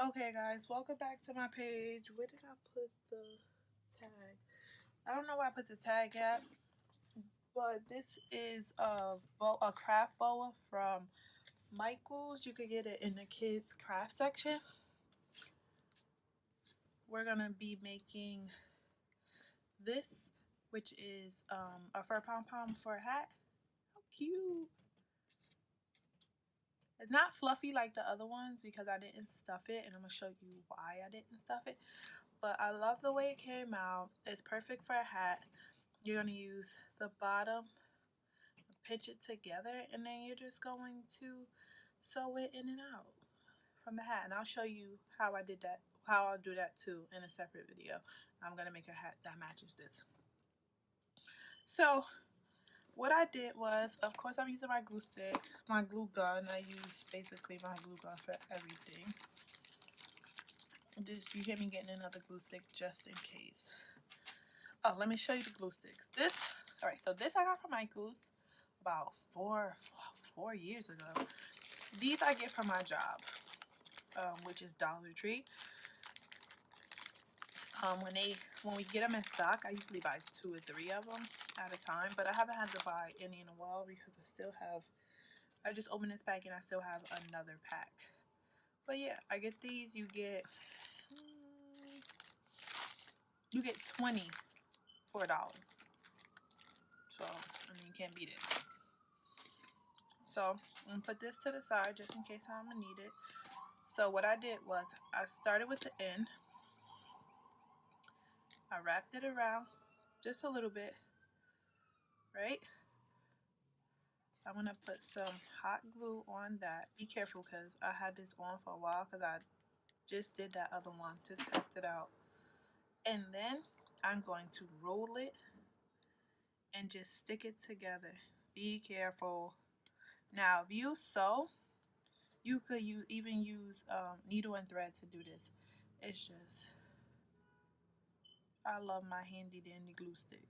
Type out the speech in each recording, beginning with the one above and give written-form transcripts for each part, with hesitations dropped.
Okay guys, welcome back to my page. Where did I put the tag? I don't know where I put the tag at, but this is a craft boa from Michael's. You could get it in the kids craft section. We're gonna be making this, which is a fur pom pom for a hat. How cute! It's not fluffy like the other ones because I didn't stuff it, and I'm gonna show you why I didn't stuff it. But I love the way it came out. It's perfect for a hat. You're going to use the bottom, pinch it together, and then you're just going to sew it in and out from the hat. And I'll show you how I did that, how I'll do that too in a separate video. I'm going to make a hat that matches this. So what I did was, of course, I'm using my glue stick, my glue gun. I use basically my glue gun for everything. Just, you hear me getting another glue stick just in case. Oh, let me show you the glue sticks. Alright, so this I got from Michael's about four years ago. These I get from my job, which is Dollar Tree. When we get them in stock, I usually buy 2 or 3 of them at a time, but I haven't had to buy any in a while because I just opened this pack and I still have another pack. But yeah, I get these. You get 20 for $1. So, I mean, you can't beat it. So I'm gonna put this to the side just in case I'm gonna need it. So what I did was I started with the end. I wrapped it around just a little bit, right? I'm gonna put some hot glue on that. Be careful because I had this on for a while because I just did that other one to test it out. And then I'm going to roll it and just stick it together. Be careful. Now if you sew, you could even use needle and thread to do this. It's just, I love my handy dandy glue stick.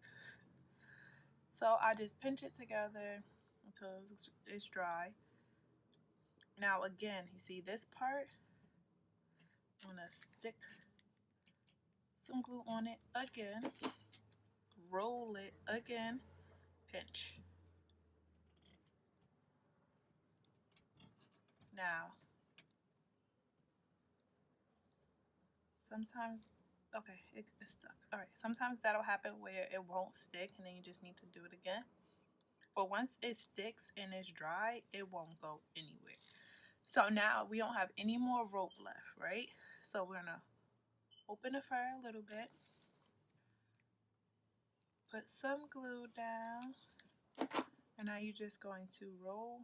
So I just pinch it together until it's dry. Now again, you see this part, I'm gonna stick some glue on it again, roll it again, pinch. Now, sometimes, okay, it's stuck. All right, sometimes that'll happen where it won't stick and then you just need to do it again. But once it sticks and it's dry, it won't go anywhere. So now we don't have any more rope left, right? So we're gonna open the fur a little bit, put some glue down, and now you're just going to roll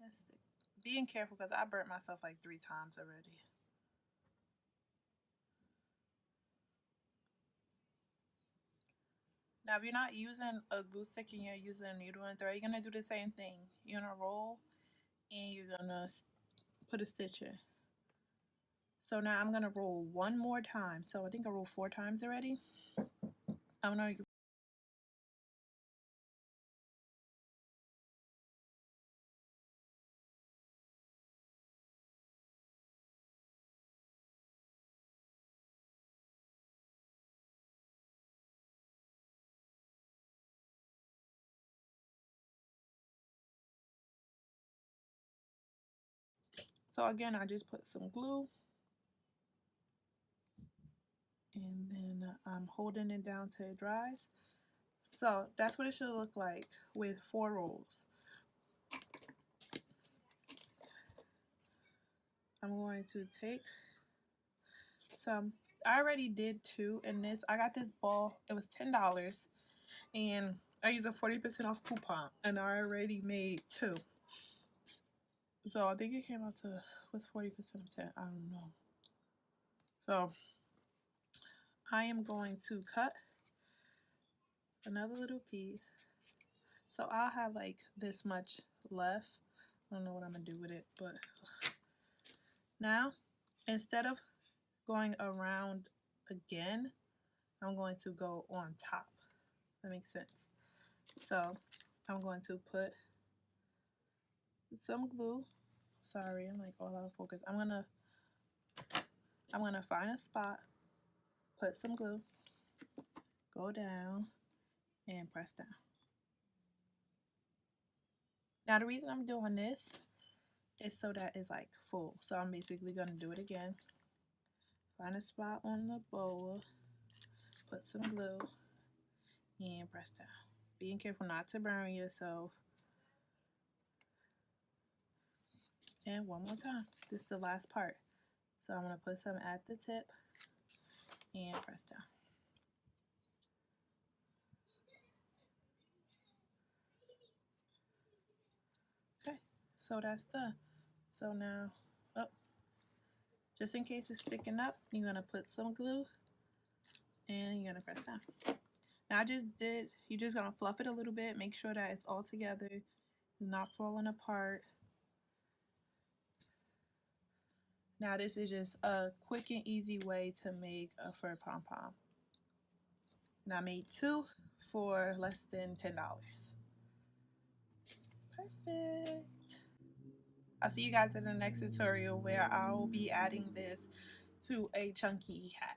and stick. Being careful because I burnt myself like 3 times already. Now if you're not using a glue stick and you're using a needle and thread, you're going to do the same thing. You're going to roll and you're going to put a stitch in. So now I'm going to roll one more time. So I think I rolled 4 times already. I'm going to So again, I just put some glue and then I'm holding it down till it dries. So that's what it should look like with 4 rolls. I'm going to take some, I already did 2 in this. I got this ball, it was $10 and I used a 40% off coupon and I already made 2. So I think it came out to, what's 40% of 10? I don't know. So I am going to cut another little piece. So I'll have like this much left. I don't know what I'm gonna do with it, but now instead of going around again, I'm going to go on top. That makes sense. So I'm going to put some glue. Sorry, I'm like all out of focus. I'm gonna I'm going to find a spot, put some glue, go down, and press down. Now the reason I'm doing this is so that it's like full. So I'm basically going to do it again. Find a spot on the bowl, put some glue, and press down. Being careful not to burn yourself. And one more time. This is the last part. So I'm going to put some at the tip and press down. Okay, so that's done. So now, just in case it's sticking up, you're going to put some glue and you're going to press down. Now you're just going to fluff it a little bit, make sure that it's all together, it's not falling apart. Now this is just a quick and easy way to make a fur pom-pom. And I made 2 for less than $10. Perfect. I'll see you guys in the next tutorial where I'll be adding this to a chunky hat.